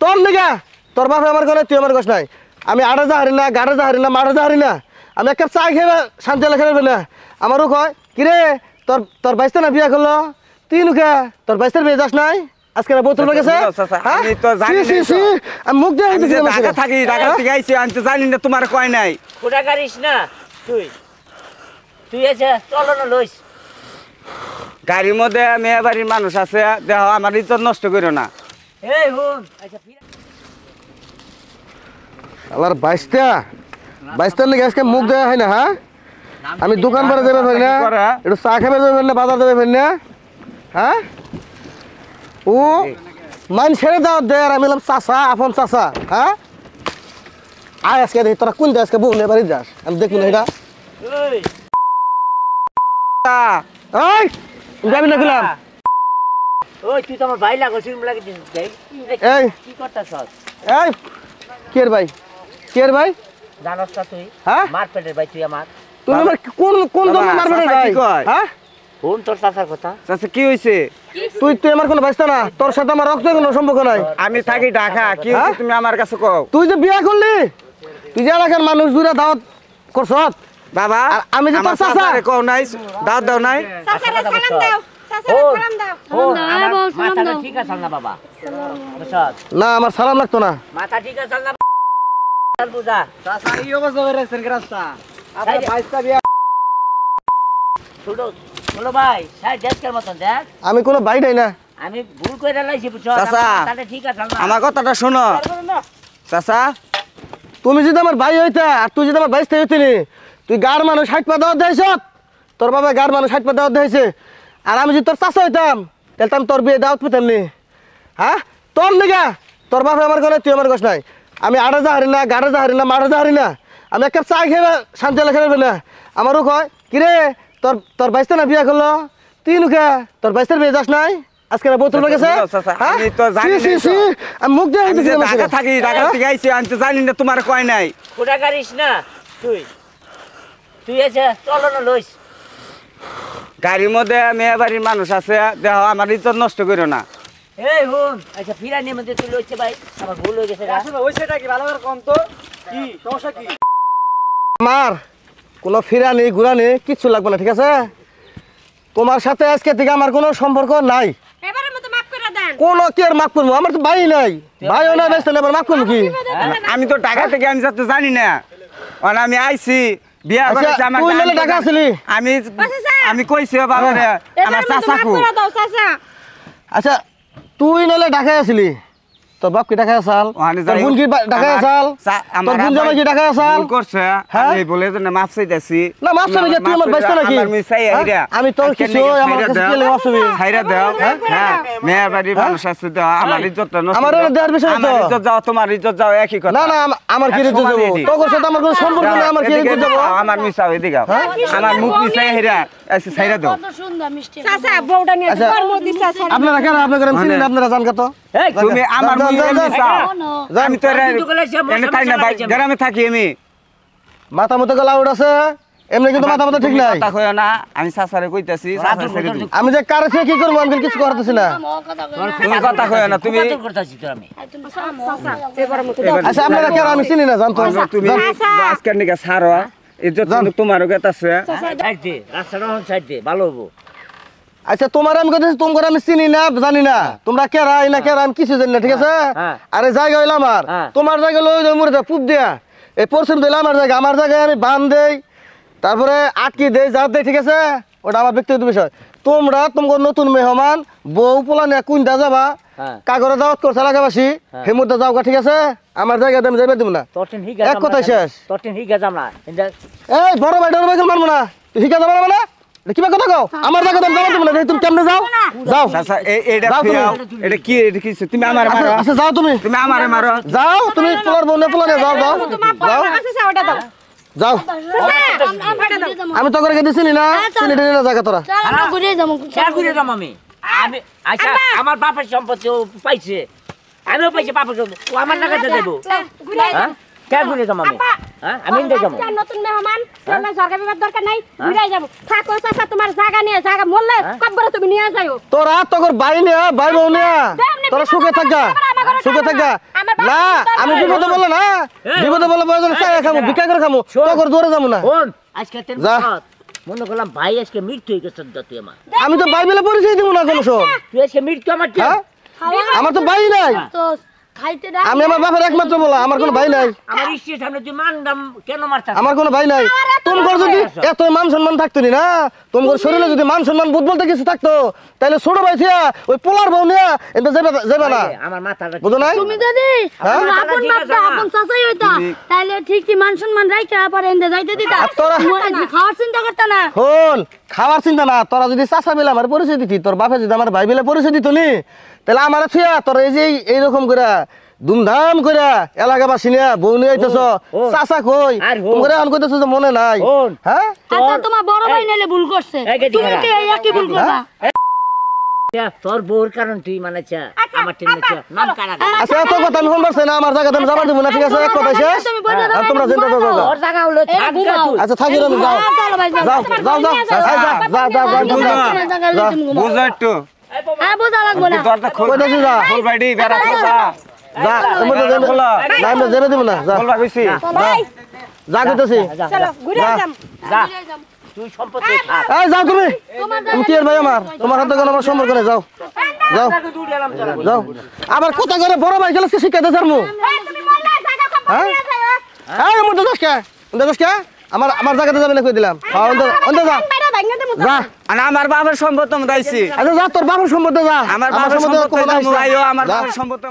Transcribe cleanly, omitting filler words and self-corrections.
তোর নিগা তোর বাপে আমার ঘরে তুই আমার গোস নাই আমি আড়ে যা হারি না গাড়ে যা হারি না মারে যা হারি না আমি এক কাপ চা খেয়ে শান্তি লেখা নেবে না আমারও কয় কিরে তোর তোর বাইশটা না বিয়া করলো তুই নুখা তোর বাইশটার বিয়ে যাস নাই আজকে বোতল গেছে আমি তো জানি আমি মুখ দিয়ে ঢাকা থাকি ঢাকা থেকে আইছি আমি তো জানি না তোমার কয় নাই খোটা গাড়িস না তুই তুই এসে চলো না লইস গাড়ির মধ্যে মেয়ে বাড়ির মানুষ আছে দেখো আমার ইজ্জত নষ্ট করো না এই হুন আচ্ছা আল্লাহর বাইশটার লেগে আজকে মুখ দেওয়া হয় না হ্যাঁ আমি দোকান করে দেবে পারি না একটু চা খাবে দেবে পারি না বাজার দেবে পারি না হ্যাঁ ও মান ছেড়ে দাও দে আর আমি বললাম চাষা আপন চাষা হ্যাঁ আয় আজকে দেখি তোরা কোন আজকে বউ নিয়ে বাড়ি যাস আমি দেখুন এটা এই যাবি না গেলাম ওই তুই তো আমার ভাই লাগো সিম লাগি দিস এই কি করতাছ এই কে ভাই কে ভাই জানাস না তুই হ্যাঁ মারপেটের ভাই তুই আমার তুমি আমার কোন কোন ধরনের মারবে ভাই হ্যাঁ কোন তোর চাচার কথা চাচা কি হইছে তুই তুই আমার কোনো বাইস্তা না তোর সাথে আমার রক্তের কোনো সম্পর্ক নাই আমি থাকি ঢাকা কি হইছে তুমি আমার কাছে কও তুই যে বিয়া করলি তুই যে এলাকার মানুষ জুড়ে দাওয়াত করছত বাবা আমি যে তোর চাচা কও নাই দাওয়াত দাও নাই চাচারে সালাম দাও চাচারে সালাম দাও মাথাটা ঠিক আছে না বাবা বুঝছস না আমার সালাম লাগতো না মাথা ঠিক আছে না বুঝা চাচা এই অবস্থা হয়ে রাখছেন রাস্তা আপনার বাইস্তা বিয়া ছোট বলো ভাই সাই দেশকের মতন দেখ আমি কোনো বাইটাই না আমি ভুল করে লাইছি বুঝছস চাচা মাথাটা ঠিক আছে না আমার কথাটা শোনো চাচা তুমি যদি আমার ভাই হইতা আর তুই যদি আমার বাইস্তা হইতিনি তুই গার মানুষ 60 পা দাওয়াত দিয়েছ তোর বাবা গার মানুষ 60 পা দাওয়াত দিয়েছে আর আমি যদি তোর চাচা হইতাম তাহলে আমি তোর বিয়ে দাওয়াত পেতাম নি হ্যাঁ তোর নিগা তোর বাপে আমার ঘরে তুই আমার গোস নাই আমি আড়ে যা হারি না গাড়ে যা হারি না মারে যা হারি না আমি এক কাপ চা খেয়ে শান্তি লেখা নেবে না আমারও কয় কিরে তোর তোর বাইশটা না বিয়া করলো তুই নুখা তোর বাইশটার বিয়ে যাস নাই আজকে বোতল গেছে আমি তো জানি আমি মুখ দিয়ে ঢাকা থাকি ঢাকা থেকে আইছি আমি তো জানি না তোমার কয় নাই খোটা গাড়িস না তুই তুই এসে চলো না লইস গাড়ির মধ্যে মেয়ে বাড়ির মানুষ আছে দেখো আমার ইজ্জত নষ্ট করো না এই হুন আচ্ছা ফিরানির মধ্যে তুই লইছে ভাই আমার ভুল হয়ে গেছে আসলে ওইটা কি ভালো করে কম তো কি সমস্যা কি আমার কোনো ফিরানি ঘুরানি কিচ্ছু লাগবে না ঠিক আছে তোমার সাথে আজকে থেকে আমার কোনো সম্পর্ক নাই এবারের মতো মাফ করে দেন কোনো কি আর মাফ করবো আমার তো ভাই নাই ভাইও নাই বেসতে আবার মাফ করবো কি আমি তো ঢাকা থেকে আমি যাতে জানি না আমি আইছি বিয়া করেছে আমার তুই মেলে ঢাকা আসলি আমি আমি কইছি বাবারে আমার চাচাকু করে দাও চাচা আচ্ছা তুই নলে ঢাকায় আসলি তোর বাপ কি ঢাকায় আসাল তোর বোন কি ঢাকায় আসাল তোর বোন জামাই কি ঢাকায় আসাল ভুল করছে আমি বলে তো না মাফ চাইতাছি না মাফ চাইবে তুই আমার বাইস্তা নাকি আমি তোর কিছু আমার কাছে কি লাগে মাফ চাইবি ছাইরা দাও হ্যাঁ মেয়ের বাড়ির মানুষ আছে দাও আমার ইজ্জতটা নষ্ট আমার দেওয়ার বিষয় তো আমার ইজ্জত যাও তোমার ইজ্জত যাও একই কথা না না আমার কি ইজ্জত যাবো তোর সাথে আমার কোনো সম্পর্ক নেই আমার কি ইজ্জত যাবো আমার মিশাও এদিকে আমার মুখ মিশাই হেরা এসে ছাইরা দাও কত সুন্দর মিষ্টি চাচা বউটা নিয়ে কর্ম দিছে চাচা আপনারা কেন আপনারা চিনেন আপনারা জান কত এই তুমি আমার মুখ মিশাও আমি তো এনে তাই না ভাই গ্রামে থাকি আমি মাথা মতো গলা উড়াছে এমনি কিন্তু মাথা মতো ঠিক নাই কথা কইও না আমি সাসারে কইতাছি সাসা ছেড়ে দিই আমি যে কারে থেকে কি করব আমি কিছু করতেছি না তুমি কথা কইও না তুমি করতেছি তোর আমি চাচা এবারের মতো আচ্ছা আপনারা কেন আমি চিনি না জানতো তুমি আজকের নিকে ছাড়ো ইজ্জত কিন্তু তোমারও গেতাছে সাইড দে রাস্তাটা হন সাইড দে ভালো হবো আচ্ছা তোমার আমি কথা তোমার আমি চিনি না জানি না তোমরা কেরা না কেরা আমি কিছু জানি না ঠিক আছে আরে জায়গা হইলো আমার তোমার জায়গা লই যাই মুরে পুপ দিয়া এই পরশুম দিলে আমার জায়গায় আমি বান দেই তারপরে আটকি দেই যা দেই ঠিক আছে ওটা আমার ব্যক্তিগত বিষয় তোমরা তোমার নতুন মেহমান বউ পোলা নিয়ে কুইন্টা যাবা কাগরে দাওয়াত করছে এলাকাবাসী সেই মধ্যে যাওগা ঠিক আছে আমার জায়গাতে আমি যাইবে দিব না তোরটিন হিগা এক কথাই শেষ তোরটিন হিগা জামলা এই বড় ভাই ডর ভাই মারবো না তুই হিকা যাবা না মানে কিবা কথা কও আমার জায়গাতে আমি যাবো না তুমি কেমনে যাও যাও চাচা এইটা এটা কি এটা কি তুমি আমারে মারো আচ্ছা যাও তুমি আমারে মারো যাও তুমি পোলার বনে পোলারে যাও যাও যাও চাচা ওটা দাও যাও আমি তো করে দিছি না চিনি দিনি না জায়গা তোরা আমরা ঘুরে যাবো শেয়ার করে দাম আমি আমি আচ্ছা আমার বাপের সম্পত্তি ও পাইছে আমিও পাইছি বাপের সম্পত্তি ও আমার টাকাতে দেবো হ্যাঁ কে ঘুরে দাম আমি হ্যাঁ আমি ইন্দে যাবো আজকে নতুন মেহমান তোমার সরকার বিভাগ দরকার নাই ঘুরে যাবো থাকো চাচা তোমার জায়গা নিয়ে জায়গা মরলে কবরে তুমি নিয়ে যাও তোরা তোর ভাই নিয়া ভাই বউ নিয়া তোরা সুখে থাকা সুখে থাকা না আমি বিপদে বলে না বিপদে বলে প্রয়োজন চাই খামু ভিক্ষা করে খামু তোর দূরে যাবো না কোন আজকে তেন যা। মনে করলাম ভাই আজকে মৃত্যু হয়ে গেছে তুই আমার আমি তো ভাই বলে পরিচয় দিব না কোনো সব তুই আজকে মৃত্যু আমার কি হ্যাঁ আমার তো ভাই নাই তো খাইতে দাও আমি আমার বাপের একমাত্র বলা আমার কোনো ভাই নাই আমার স্ত্রীর সামনে তুই মানদাম কেন মারছিস আমার কোনো ভাই নাই তোমার যদি এত মান সম্মান থাকতো না তোমার শরীরে যদি মান সম্মান বুধ বলতে কিছু থাকতো তাহলে ছোট ভাই থিয়া ওই পোলার বউ নিয়া এটা যাবে না আমার মাথাটা বুঝো নাই তুমি যদি হ্যাঁ? আমার আপন বাপটা আপন চাচাই হইতা তাহলে ঠিকই মান সম্মান রাইখা পরে এন্ডে যাইতে দিতা আর তোরা খাওয়ার চিন্তা করতা না হল খাওয়ার চিন্তা না তোরা যদি চাচা মিলে আমার পরিচয় দিতি তোর বাপে যদি আমার ভাই মিলে পরিচয় দিত নি তাহলে আমার থিয়া তোর এই যে এইরকম করে ধুমধাম করে এলাকাবাসী নিয়ে বউ নিয়ে আইতেছ চাচা কই আর হো। তোমরা এখন কইতেছ যে মনে নাই হন। হ্যাঁ আচ্ছা তোমার বড় ভাই নাইলে ভুল করছে এই গেদি তুমি খারাপ। কি এই একই ভুল করবা তোর বউর কারণ তুই মানেছ আমার টেনেছ নাম কারা আচ্ছা এত কথা আমি ফোন পারছি না আমার জায়গাতে আমি যাবার দিব না ঠিক আছে এক কথা শেষ তুমি বইটা আর তোমরা চিন্তা করো না। ওর জায়গা হলো থাকগা তুই আচ্ছা থাকি আমি যাও চলো ভাই যাও যাও যাও যা বুঝো একটু হ্যাঁ বোঝা লাগবো না দরজা খোল কইতাছি যা খোল বাইডি বেড়া খোলা যা তুমি তো জেনে না আমি জেনে দিব না যা খোল বেশি যা কইতাছি চলো ঘুরে যাম যা তুই সম্পত্তি থাক এই যাও তুমি তুমি কি এর ভাই আমার তোমার হাতে কোন আমার সম্পর্ক নেই যাও যাও যাও আবার কথা করে বড় ভাই গেলে শিখাইতে চারমু তুমি বললে জায়গা কম হ্যাঁ এই মধ্যে যাস কে আমার জায়গাতে যাবে না কই দিলাম হ্যাঁ অন্ধ যা বাইরে ভাঙা দেবো যা আর আমার বাবার সম্পত্তি মধ্যে আইছি আচ্ছা যা তোর বাবার সম্পর্কে যা আমার বাবার সম্পর্কে সম্পত্তি কোনো আইস না। আমার যা। বাবার সম্পত্তি